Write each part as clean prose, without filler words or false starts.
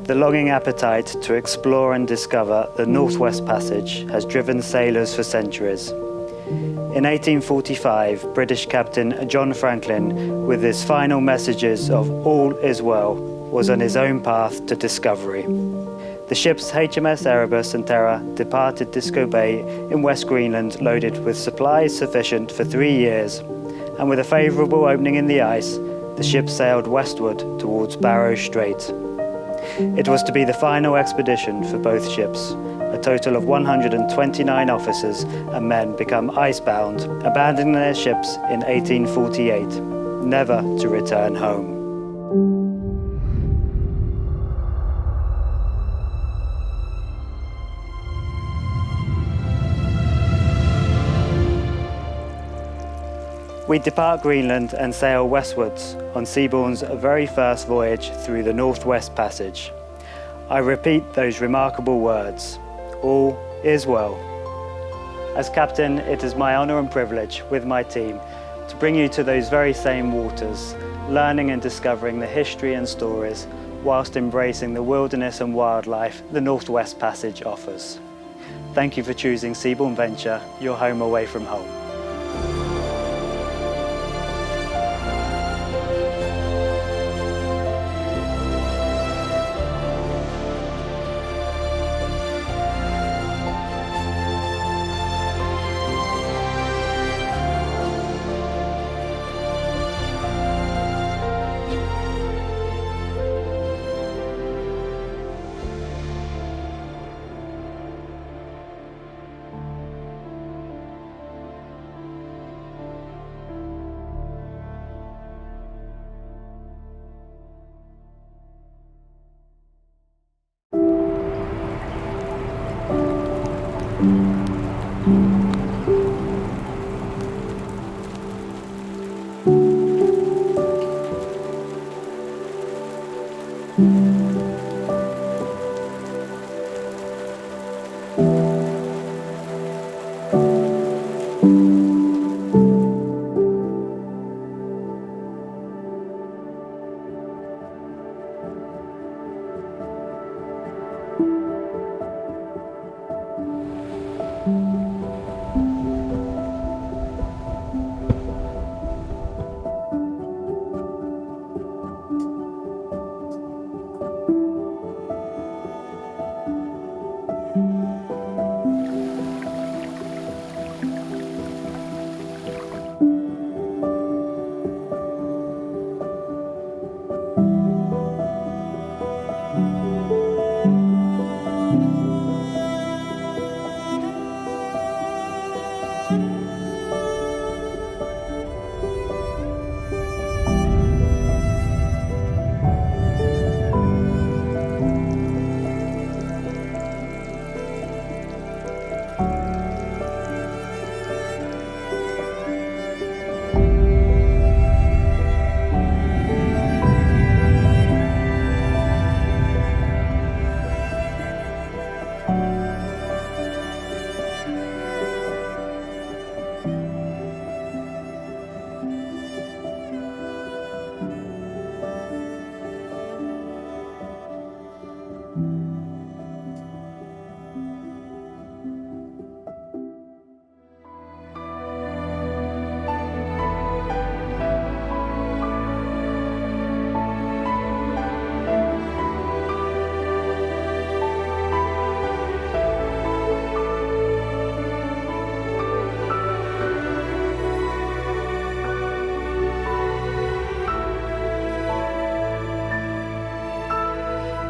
The longing appetite to explore and discover the Northwest Passage has driven sailors for centuries. In 1845, British captain John Franklin, with his final messages of "all is well," was on his own path to discovery. The ships HMS Erebus and Terror departed Disco Bay in West Greenland loaded with supplies sufficient for 3 years, and with a favourable opening in the ice, the ship sailed westward towards Barrow Strait. It was to be the final expedition for both ships. A total of 129 officers and men become icebound, abandoning their ships in 1848, never to return home. We depart Greenland and sail westwards on Seabourn's very first voyage through the Northwest Passage. I repeat those remarkable words: all is well. As captain, it is my honour and privilege with my team to bring you to those very same waters, learning and discovering the history and stories whilst embracing the wilderness and wildlife the Northwest Passage offers. Thank you for choosing Seabourn Venture, your home away from home.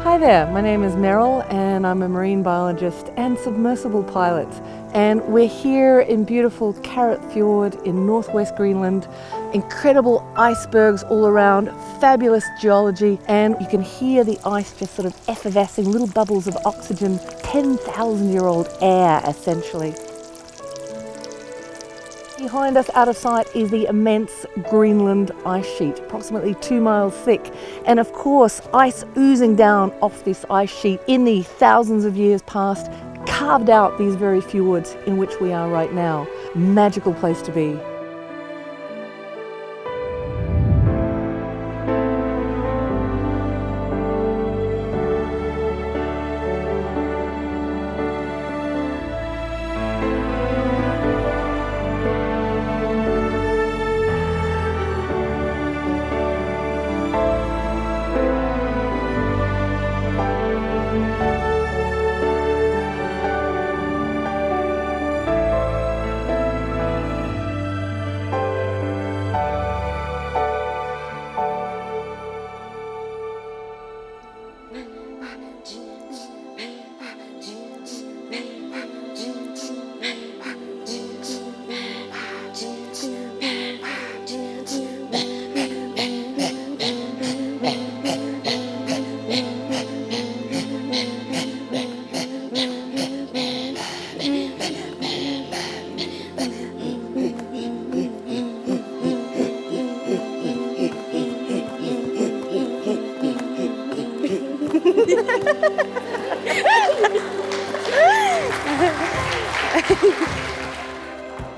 Hi there, my name is Meryl and I'm a marine biologist and submersible pilot, and we're here in beautiful Carrot Fjord in northwest Greenland. Incredible icebergs all around, fabulous geology, and you can hear the ice just sort of effervescing, little bubbles of oxygen, 10,000-year-old air essentially. Behind us, out of sight, is the immense Greenland ice sheet, approximately 2 miles thick. And of course, ice oozing down off this ice sheet in the thousands of years past carved out these very fjords in which we are right now. Magical place to be.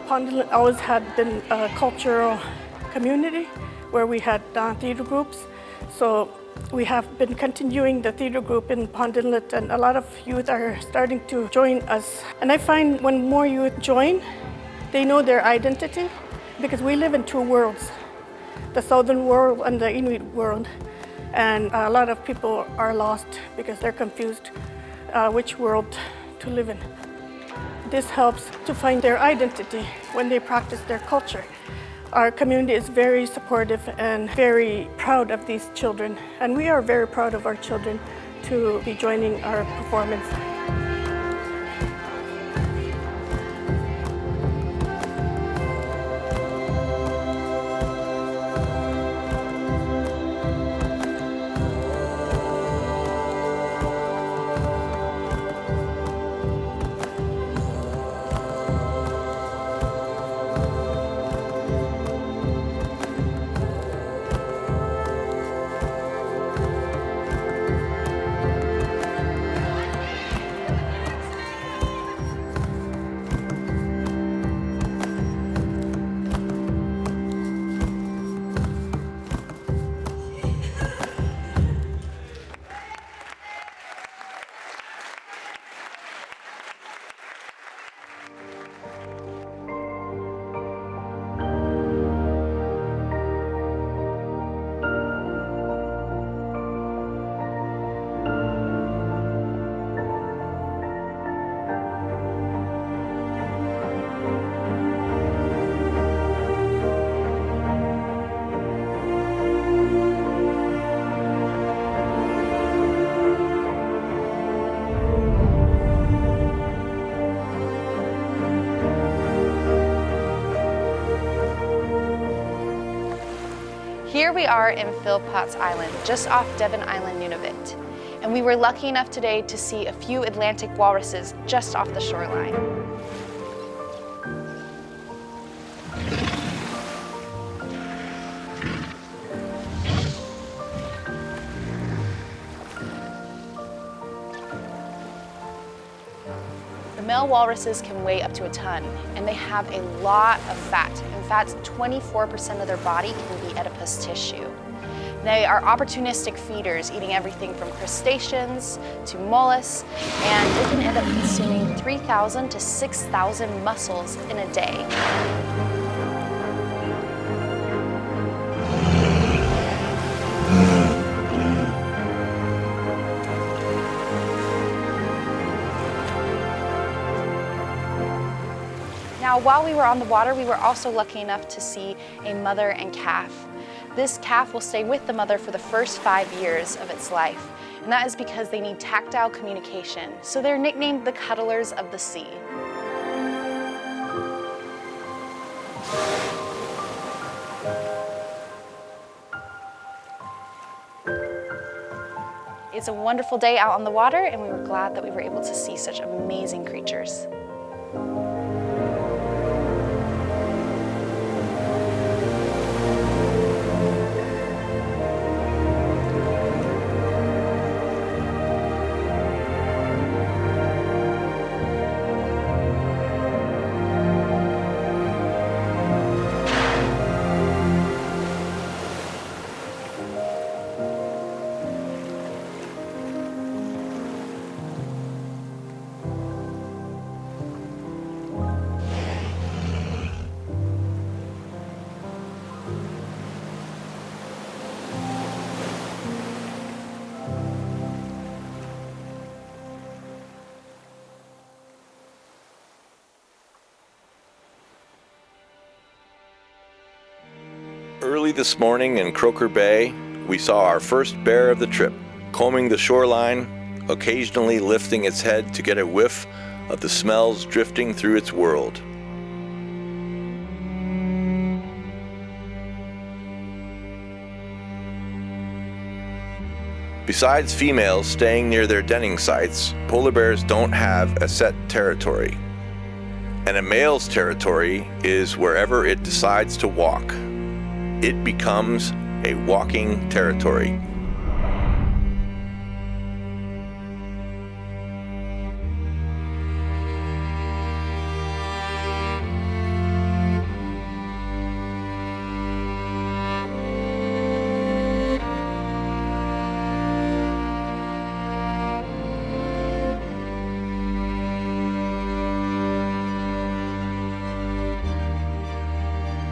Pond Inlet always had been a cultural community where we had theater groups. So we have been continuing the theater group in Pond Inlet, and a lot of youth are starting to join us. And I find when more youth join, they know their identity, because we live in two worlds, the southern world and the Inuit world. And a lot of people are lost because they're confused which world to live in. This helps to find their identity when they practice their culture. Our community is very supportive and very proud of these children, and we are very proud of our children to be joining our performance. Here we are in Philpotts Island, just off Devon Island, Nunavut. And we were lucky enough today to see a few Atlantic walruses just off the shoreline. The male walruses can weigh up to a ton, and they have a lot of fat. In fact, 24% of their body can be adipose tissue. They are opportunistic feeders, eating everything from crustaceans to mollusks, and they can end up consuming 3,000 to 6,000 mussels in a day. Now, while we were on the water, we were also lucky enough to see a mother and calf. This calf will stay with the mother for the first 5 years of its life, and that is because they need tactile communication, so they're nicknamed the cuddlers of the sea. It's a wonderful day out on the water, and we were glad that we were able to see such amazing creatures. Early this morning in Croker Bay, we saw our first bear of the trip, combing the shoreline, occasionally lifting its head to get a whiff of the smells drifting through its world. Besides females staying near their denning sites, polar bears don't have a set territory. And a male's territory is wherever it decides to walk. It becomes a walking territory.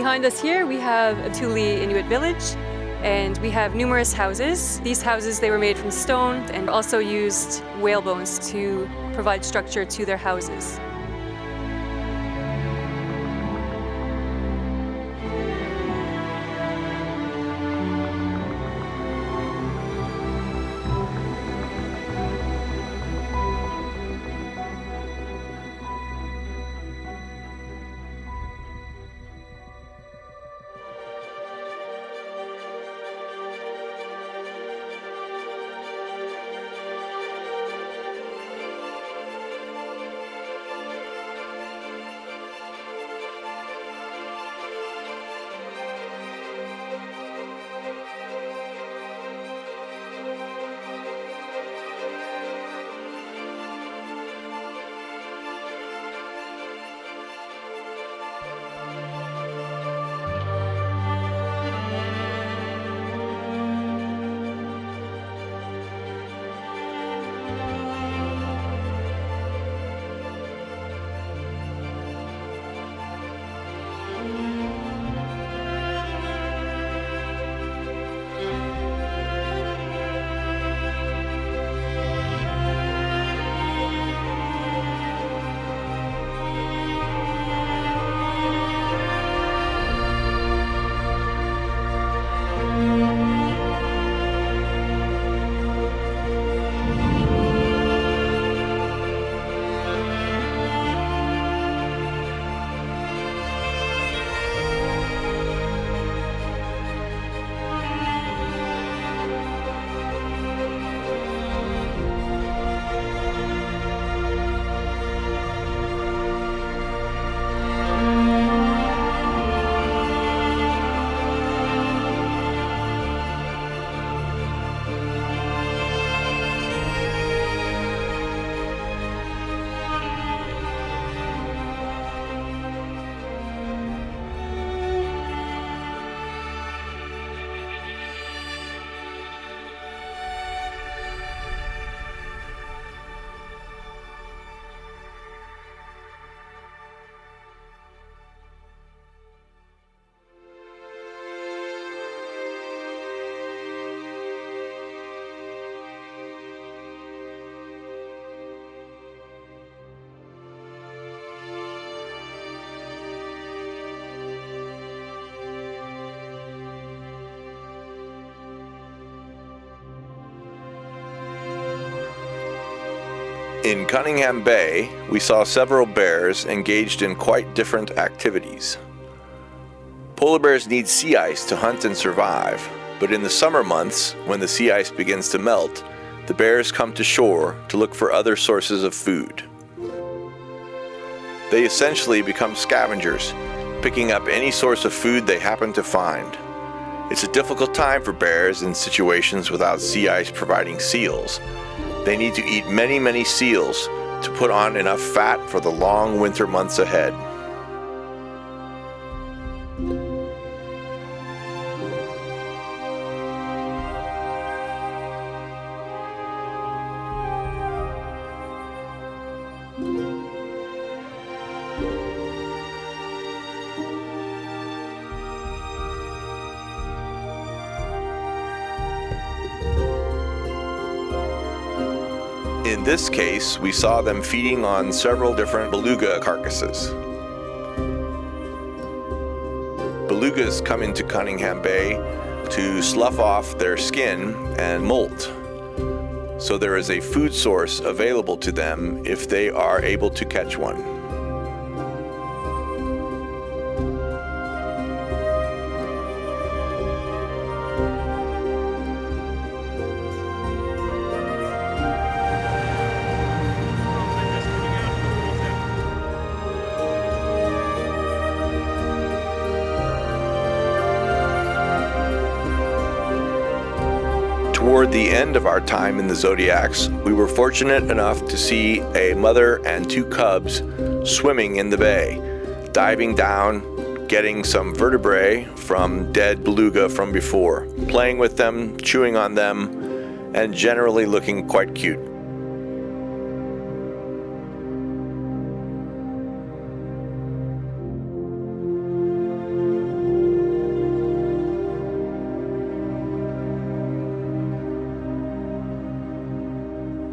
Behind us here, we have a Thule Inuit village, and we have numerous houses. These houses, they were made from stone and also used whale bones to provide structure to their houses. In Cunningham Bay, we saw several bears engaged in quite different activities. Polar bears need sea ice to hunt and survive, but in the summer months, when the sea ice begins to melt, the bears come to shore to look for other sources of food. They essentially become scavengers, picking up any source of food they happen to find. It's a difficult time for bears in situations without sea ice providing seals. They need to eat many, many seals to put on enough fat for the long winter months ahead. In this case, we saw them feeding on several different beluga carcasses. Belugas come into Cunningham Bay to slough off their skin and molt. So there is a food source available to them if they are able to catch one. Toward the end of our time in the Zodiacs, we were fortunate enough to see a mother and two cubs swimming in the bay, diving down, getting some vertebrae from dead beluga from before, playing with them, chewing on them, and generally looking quite cute.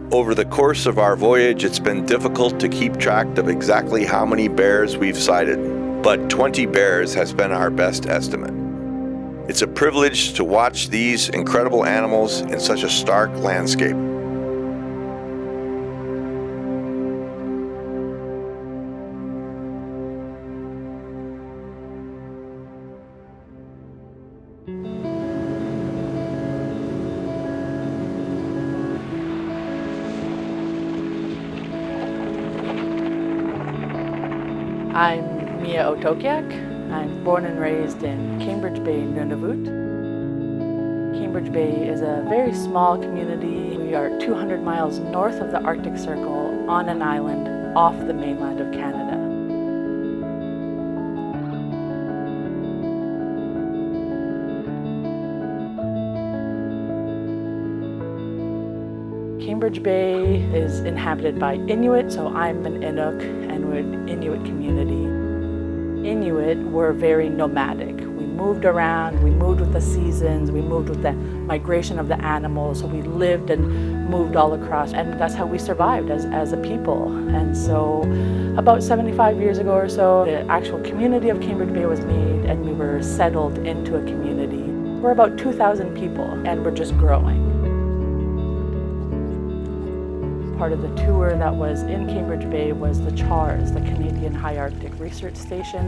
Over the course of our voyage, it's been difficult to keep track of exactly how many bears we've sighted, but 20 bears has been our best estimate. It's a privilege to watch these incredible animals in such a stark landscape. I'm Mia Otokiak. I'm born and raised in Cambridge Bay, Nunavut. Cambridge Bay is a very small community. We are 200 miles north of the Arctic Circle on an island off the mainland of Canada. Cambridge Bay is inhabited by Inuit, so I'm an Inuk, and we're an Inuit community. Inuit were very nomadic. We moved around, we moved with the seasons, we moved with the migration of the animals, so we lived and moved all across, and that's how we survived as a people. And so about 75 years ago or so, the actual community of Cambridge Bay was made, and we were settled into a community. We're about 2,000 people, and we're just growing. Part of the tour that was in Cambridge Bay was the CHARS, the Canadian High Arctic Research Station.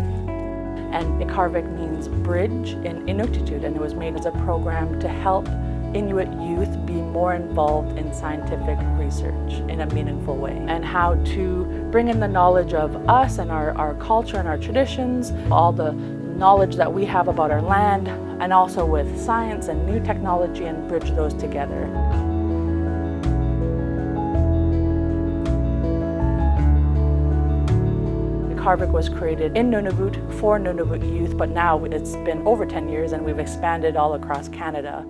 And Ikarvik means bridge in Inuktitut, and it was made as a program to help Inuit youth be more involved in scientific research in a meaningful way, and how to bring in the knowledge of us and our culture and our traditions, all the knowledge that we have about our land, and also with science and new technology, and bridge those together. Ikarvik was created in Nunavut for Nunavut youth, but now it's been over 10 years and we've expanded all across Canada.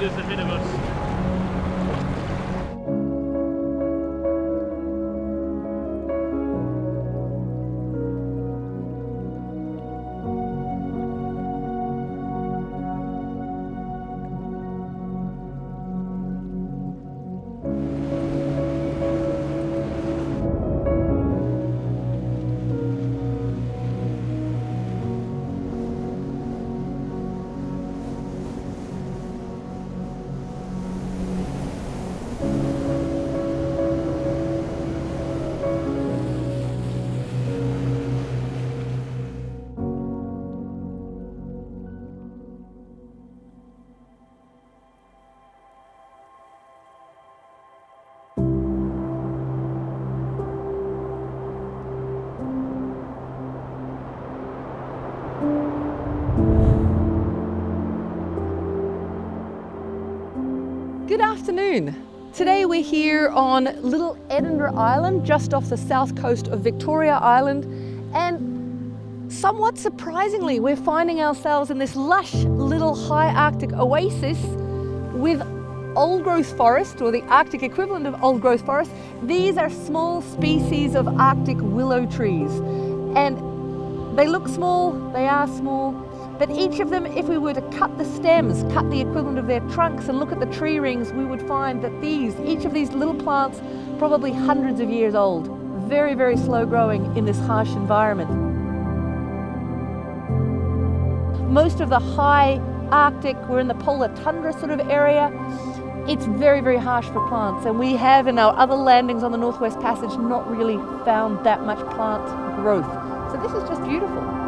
Ahead of us. Good afternoon. Today we're here on Little Edinburgh Island, just off the south coast of Victoria Island, and somewhat surprisingly we're finding ourselves in this lush little high Arctic oasis with old growth forest, or the Arctic equivalent of old growth forest. These are small species of Arctic willow trees, and they look small, they are small, but each of them, if we were to cut the stems, cut the equivalent of their trunks and look at the tree rings, we would find that each of these little plants, probably hundreds of years old, very, very slow growing in this harsh environment. Most of the high Arctic, we're in the polar tundra sort of area, it's very, very harsh for plants, and we have in our other landings on the Northwest Passage not really found that much plant growth. So this is just beautiful.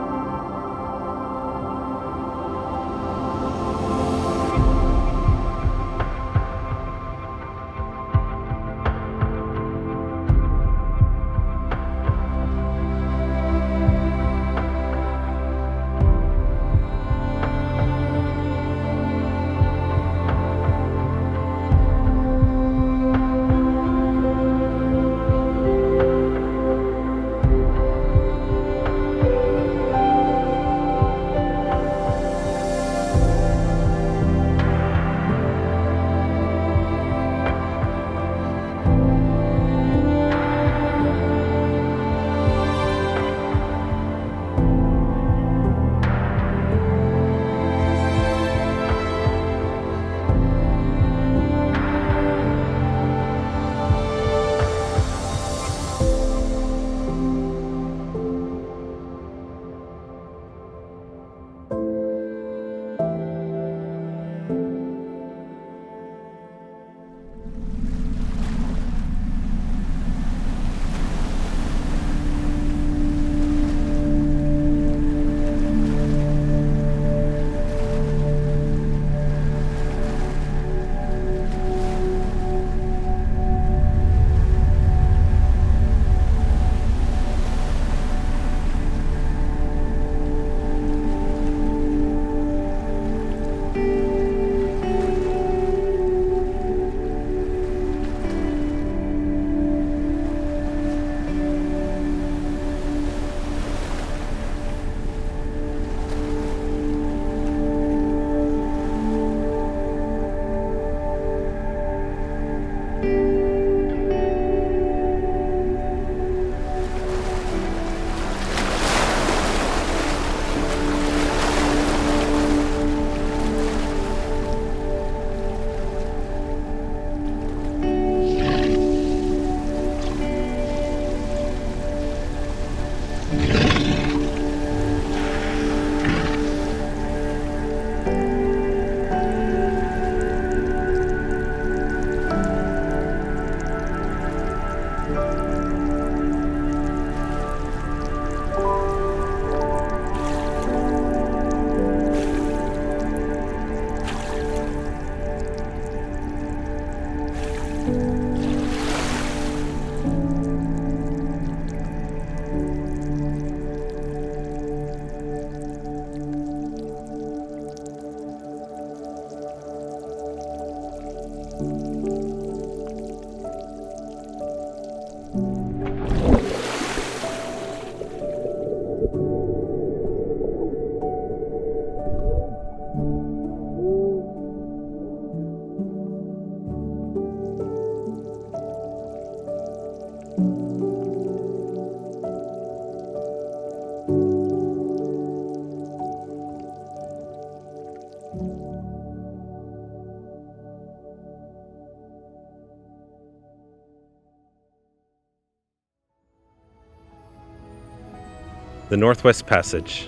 The Northwest Passage,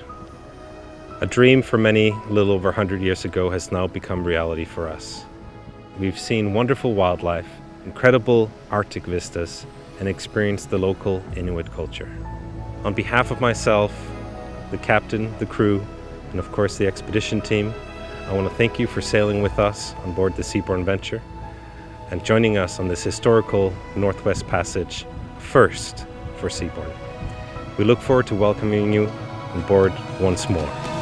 a dream for many a little over 100 years ago, has now become reality for us. We've seen wonderful wildlife, incredible Arctic vistas, and experienced the local Inuit culture. On behalf of myself, the captain, the crew, and of course the expedition team, I want to thank you for sailing with us on board the Seabourn Venture and joining us on this historical Northwest Passage, first for Seabourn. We look forward to welcoming you on board once more.